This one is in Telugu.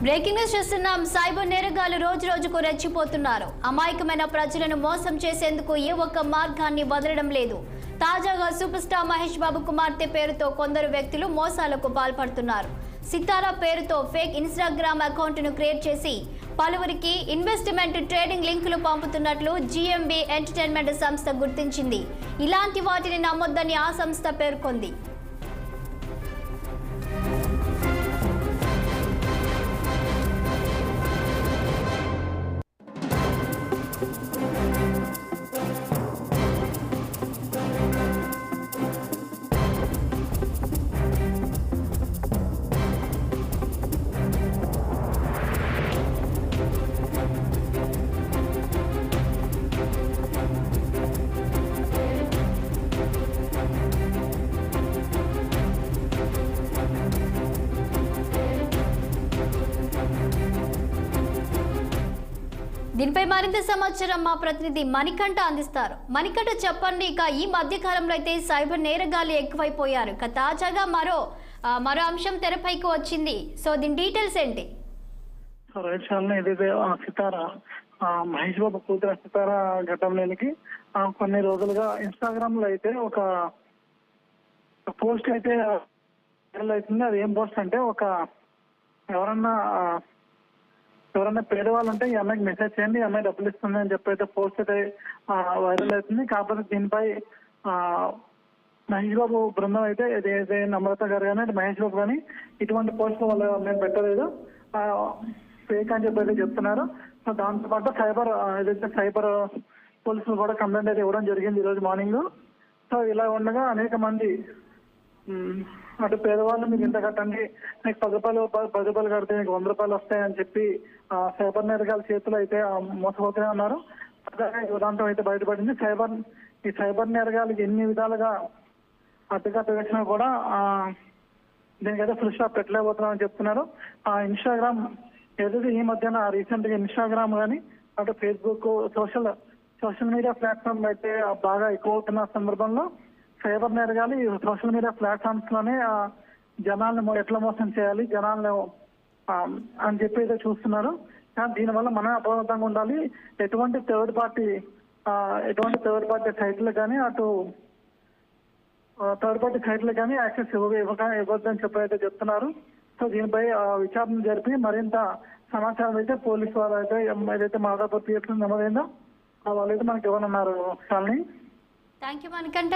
బ్రేకింగ్ న్యూస్ చూస్తున్నాం. సైబర్ నేరగాళ్లు రోజు రోజుకు రెచ్చిపోతున్నారు. అమాయకమైన ప్రజలను మోసం చేసేందుకు ఏ ఒక్క మార్గాన్ని వదలడం లేదు. తాజాగా సూపర్ స్టార్ మహేష్ బాబు కుమార్తె పేరుతో కొందరు వ్యక్తులు మోసాలకు పాల్పడుతున్నారు. సితారా పేరుతో ఫేక్ ఇన్స్టాగ్రామ్ అకౌంట్ను క్రియేట్ చేసి పలువురికి ఇన్వెస్ట్మెంట్ ట్రేడింగ్ లింకులు పంపుతున్నట్లు జిఎంబి ఎంటర్టైన్మెంట్ సంస్థ గుర్తించింది. ఇలాంటి వాటిని నమ్మొద్దని ఆ సంస్థ పేర్కొంది. దీనిపై మరింత సమాచారం మా ప్రతినిధి మణికంఠ అందిస్తారు. మణికంఠ చెప్పండి, ఇక ఈ మధ్య కాలంలో అయితే సైబర్ నేరగాళ్లు ఎక్కువైపోయారు. ఇక తాజాగా మరో అంశం తెరపైకి వచ్చింది. సో దీని డీటెయిల్స్ ఏంటి? ఏదైతే సితారా మహేష్ బాబు కూతురు సితారా ఘటనలోనికి కొన్ని రోజులుగా ఇన్స్టాగ్రామ్ లో అయితే ఒక పోస్ట్ అయితే వైరల్ అవుతుంది. అది ఏం పోస్ట్ అంటే, ఎవరన్నా పేదవాళ్ళు ఉంటే ఈ అమ్మాయికి మెసేజ్ చేయండి, ఈ అమ్మాయి డబ్బులు ఇస్తుంది అని చెప్పి అయితే పోస్ట్ అయితే వైరల్ అవుతుంది. కాకపోతే దీనిపై మహేష్ బాబు బృందం అయితే ఏదైతే నమ్రత గారు కానీ మహేష్ బాబు కానీ ఇటువంటి పోస్టులు వాళ్ళు మేము పెట్టలేదు, ఫేక్ అని చెప్పి అయితే చెప్తున్నారు. సో దాంతోపాటు సైబర్ పోలీసులు కూడా కంప్లైంట్ అయితే ఇవ్వడం జరిగింది ఈరోజు మార్నింగ్. సో ఇలా ఉండగా అనేక మంది అటు పేదవాళ్ళు మీరు ఇంత కట్టండి, మీకు 10 రూపాయలు కడితే మీకు 100 రూపాయలు వస్తాయని చెప్పి సైబర్ నేరగాల చేతులు అయితే మోసపోతూనే ఉన్నారు. ఉదాంతం అయితే బయటపడింది. ఈ సైబర్ నేరగాలకి ఎన్ని విధాలుగా అడ్డుకట్ట వేసినా కూడా దీనికైతే ఫుల్ స్టాప్ పెట్టలేకపోతున్నామని చెప్తున్నారు. ఇన్స్టాగ్రామ్ ఏదైతే ఈ మధ్యన రీసెంట్ గా ఇన్స్టాగ్రామ్ కానీ అటు ఫేస్బుక్ సోషల్ మీడియా ప్లాట్ఫామ్ అయితే బాగా ఎక్కువ అవుతున్న సందర్భంలో సైబర్ నేరగాలు ఈ సోషల్ మీడియా ప్లాట్ఫామ్స్ లోనే జనాలను ఎట్లా మోసం చేయాలి జనాలను అని చెప్పి అయితే చూస్తున్నారు. కానీ దీనివల్ల మనం అప్రమత్తంగా ఉండాలి. ఎటువంటి థర్డ్ పార్టీ సైట్లు కానీ యాక్సెస్ ఇవ్వద్దని చెప్పి అయితే చెప్తున్నారు. సో దీనిపై విచారణ జరిపి మరింత సమాచారం అయితే పోలీసు వాళ్ళు అయితే ఏదైతే మాదాపూర్ థియేటర్ నమోదైందో వాళ్ళైతే మనకి ఇవ్వనున్నారు. Thank you Manikanta.